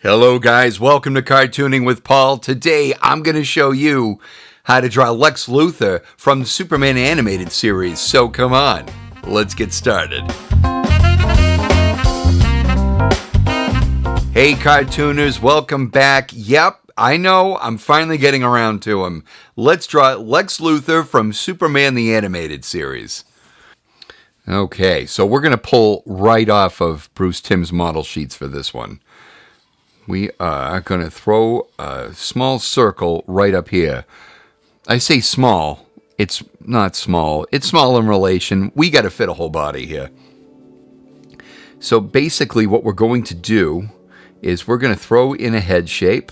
Hello guys, welcome to Cartooning with Paul. Today I'm going to show you how to draw Lex Luthor from the Superman animated series. So come on, let's get started. Hey cartooners, welcome back. Yep, I know, I'm finally getting around to him. Let's draw Lex Luthor from Superman the animated series. Okay, so we're going to pull right off of Bruce Timm's model sheets for this one. We are going to throw a small circle right up here. I say small. It's not small. It's small in relation. We got to fit a whole body here. So basically what we're going to do is we're going to throw in a head shape.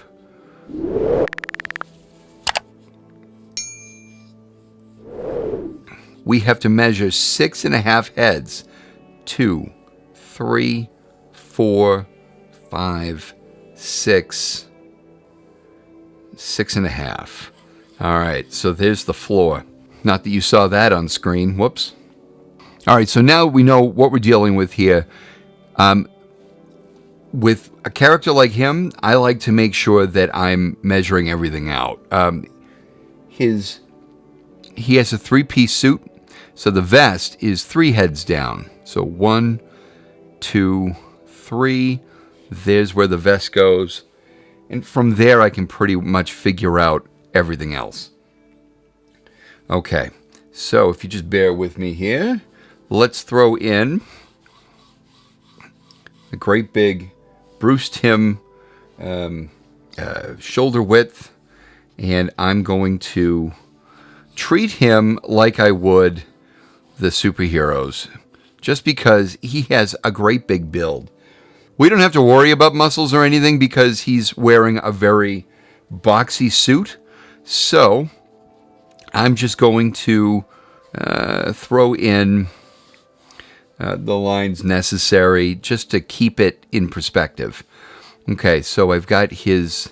We have to measure 6.5 heads. 2, 3, 4, 5, 6, 6.5. All right, so there's the floor. Not that you saw that on screen. Whoops. All right, so now we know what we're dealing with here. With a character like him, I like to make sure that I'm measuring everything out. He has a 3-piece suit, so the vest is 3 heads down. So 1, 2, 3. There's where the vest goes. And from there, I can pretty much figure out everything else. Okay, so if you just bear with me here, let's throw in a great big Bruce Timm shoulder width. And I'm going to treat him like I would the superheroes, just because he has a great big build. We don't have to worry about muscles or anything because he's wearing a very boxy suit. So I'm just going to throw in the lines necessary just to keep it in perspective. Okay, so I've got his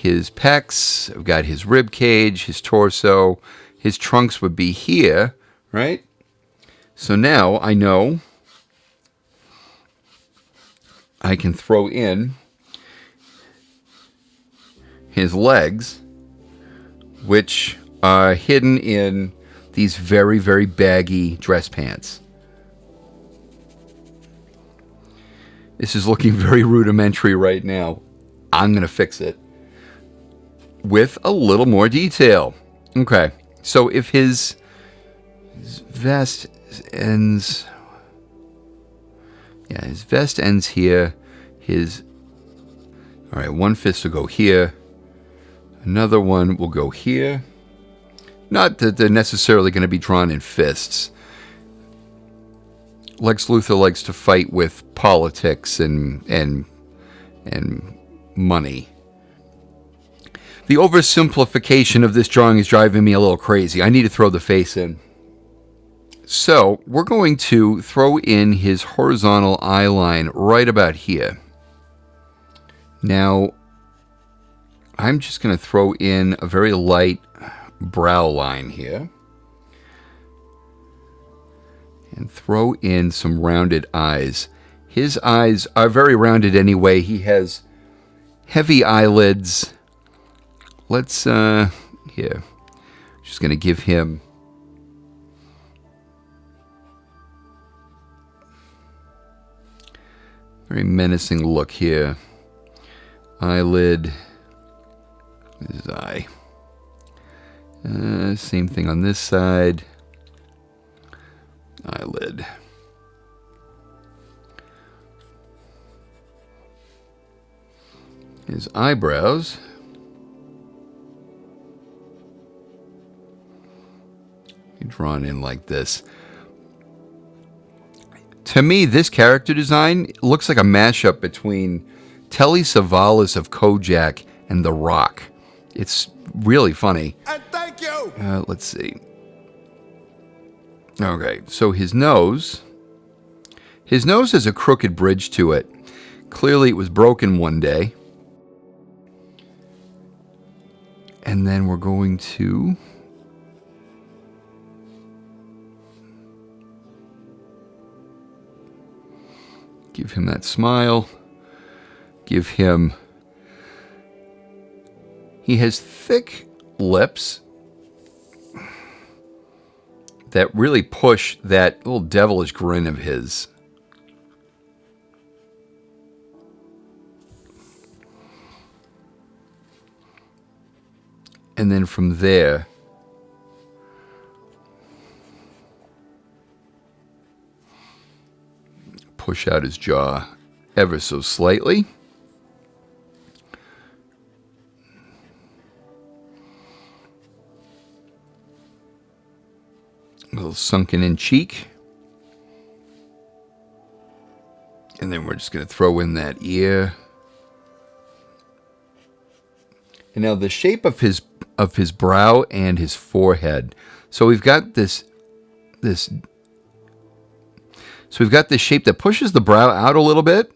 pecs, I've got his rib cage, his torso, his trunks would be here, right? So now I know I can throw in his legs, which are hidden in these very, very baggy dress pants. This is looking very rudimentary right now. I'm going to fix it with a little more detail. Okay, so if his vest ends... Yeah, his vest ends here. All right, one fist will go here. Another one will go here. Not that they're necessarily going to be drawn in fists. Lex Luthor likes to fight with politics and money. The oversimplification of this drawing is driving me a little crazy. I need to throw the face in. So we're going to throw in his horizontal eye line right about here. Now, I'm just going to throw in a very light brow line here. And throw in some rounded eyes. His eyes are very rounded anyway. He has heavy eyelids. Let's, here. Just going to give him very menacing look here. Eyelid. His eye. Same thing on this side. Eyelid. His eyebrows. Drawn in like this. To me, this character design looks like a mashup between Telly Savalas of Kojak and The Rock. It's really funny. And thank you! Let's see. Okay, so his nose. His nose has a crooked bridge to it. Clearly it was broken one day. And then we're going to give him that smile. give him... He has thick lips that really push that little devilish grin of his. And then from there, push out his jaw ever so slightly. A little sunken in cheek. And then we're just going to throw in that ear. And now the shape of his brow and his forehead. So we've got this shape that pushes the brow out a little bit.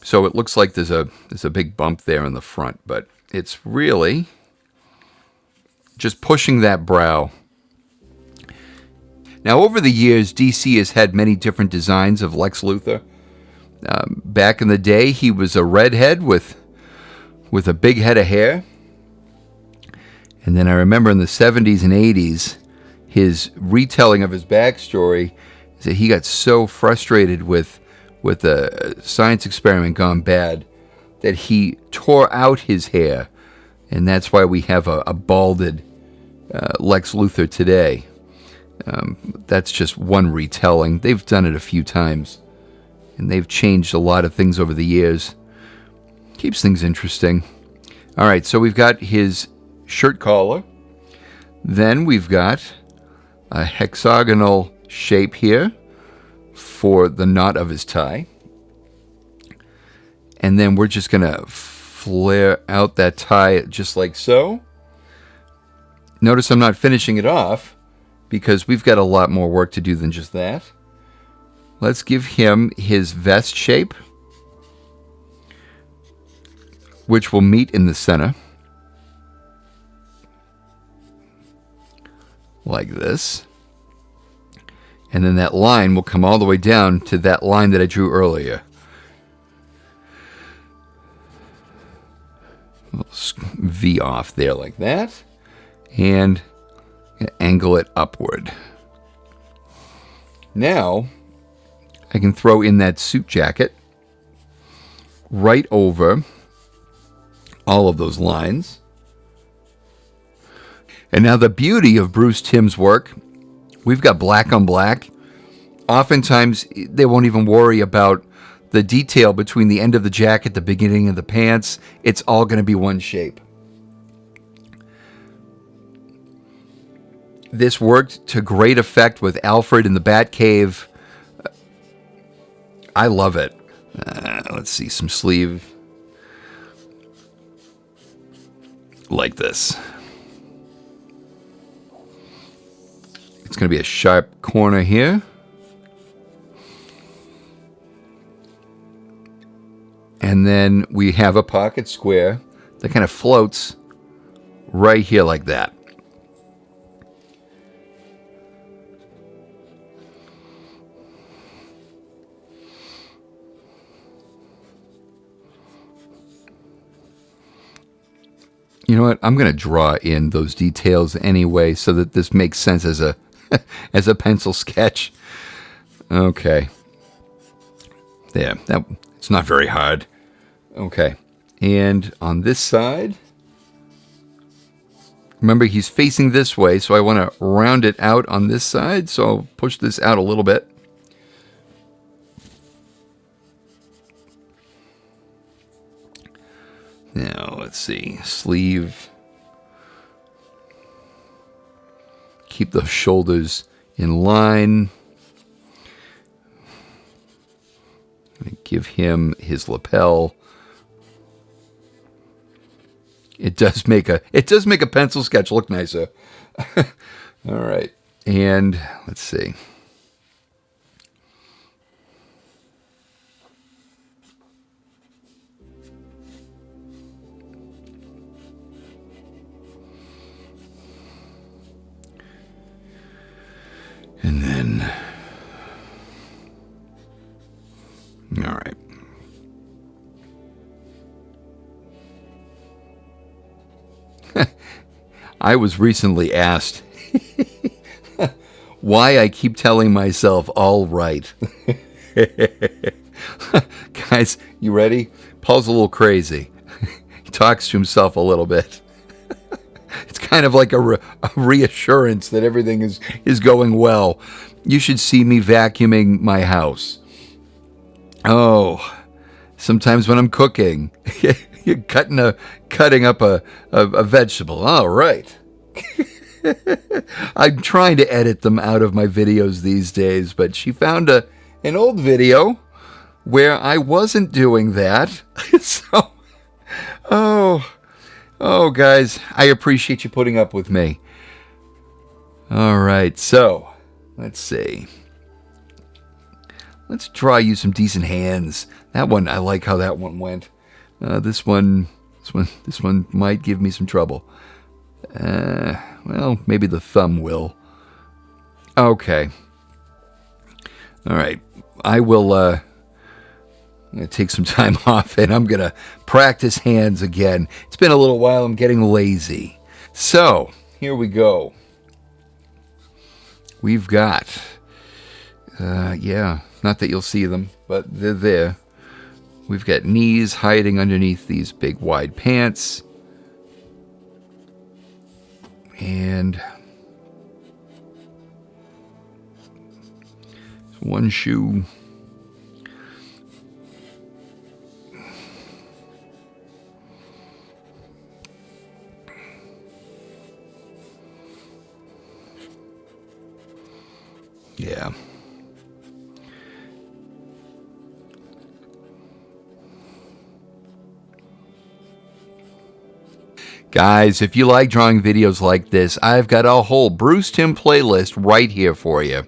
So it looks like there's a big bump there in the front, but it's really just pushing that brow. Now, over the years, DC has had many different designs of Lex Luthor. Back in the day, he was a redhead with a big head of hair. And then I remember in the 70s and 80s, his retelling of his backstory is that he got so frustrated with a science experiment gone bad that he tore out his hair. And that's why we have a balded Lex Luthor today. That's just one retelling. They've done it a few times. And they've changed a lot of things over the years. Keeps things interesting. All right, so we've got his shirt collar. Then we've got a hexagonal shape here for the knot of his tie. And then we're just going to flare out that tie just like so. Notice I'm not finishing it off because we've got a lot more work to do than just that. Let's give him his vest shape, which will meet in the center. Like this. And then that line will come all the way down to that line that I drew earlier. We'll V off there like that. And angle it upward. Now, I can throw in that suit jacket right over all of those lines. And now the beauty of Bruce Timm's work, we've got black on black. Oftentimes, they won't even worry about the detail between the end of the jacket, the beginning of the pants. It's all going to be one shape. This worked to great effect with Alfred in the Batcave. I love it. Let's see, some sleeve. Like this. It's going to be a sharp corner here. And then we have a pocket square that kind of floats right here like that. You know what? I'm going to draw in those details anyway so that this makes sense as a as a pencil sketch. Okay. There. It's not very hard. Okay. And on this side, remember he's facing this way, so I want to round it out on this side. So I'll push this out a little bit. Now, let's see. Sleeve. Keep the shoulders in line. Give him his lapel. It does make a pencil sketch look nicer. All right. And let's see. And then, all right. I was recently asked why I keep telling myself all right. Guys, you ready? Paul's a little crazy. He talks to himself a little bit. It's kind of like a reassurance that everything is going well. You should see me vacuuming my house. Oh, sometimes when I'm cooking, you're cutting up a vegetable. All right. I'm trying to edit them out of my videos these days, but she found an old video where I wasn't doing that. So, oh, guys, I appreciate you putting up with me. All right, so let's see. Let's draw you some decent hands. That one, I like how that one went. This one might give me some trouble. Well, maybe the thumb will. Okay. All right. I will I'm going to take some time off and I'm going to practice hands again. It's been a little while. I'm getting lazy. So, here we go. We've got, yeah, not that you'll see them, but they're there. We've got knees hiding underneath these big wide pants. And one shoe. Yeah. Guys, if you like drawing videos like this, I've got a whole Bruce Timm playlist right here for you.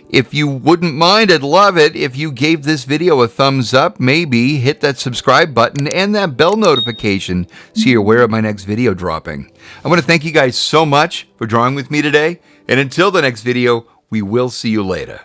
If you wouldn't mind, I'd love it if you gave this video a thumbs up, maybe hit that subscribe button and that bell notification so you're aware of my next video dropping. I want to thank you guys so much for drawing with me today, and until the next video, we will see you later.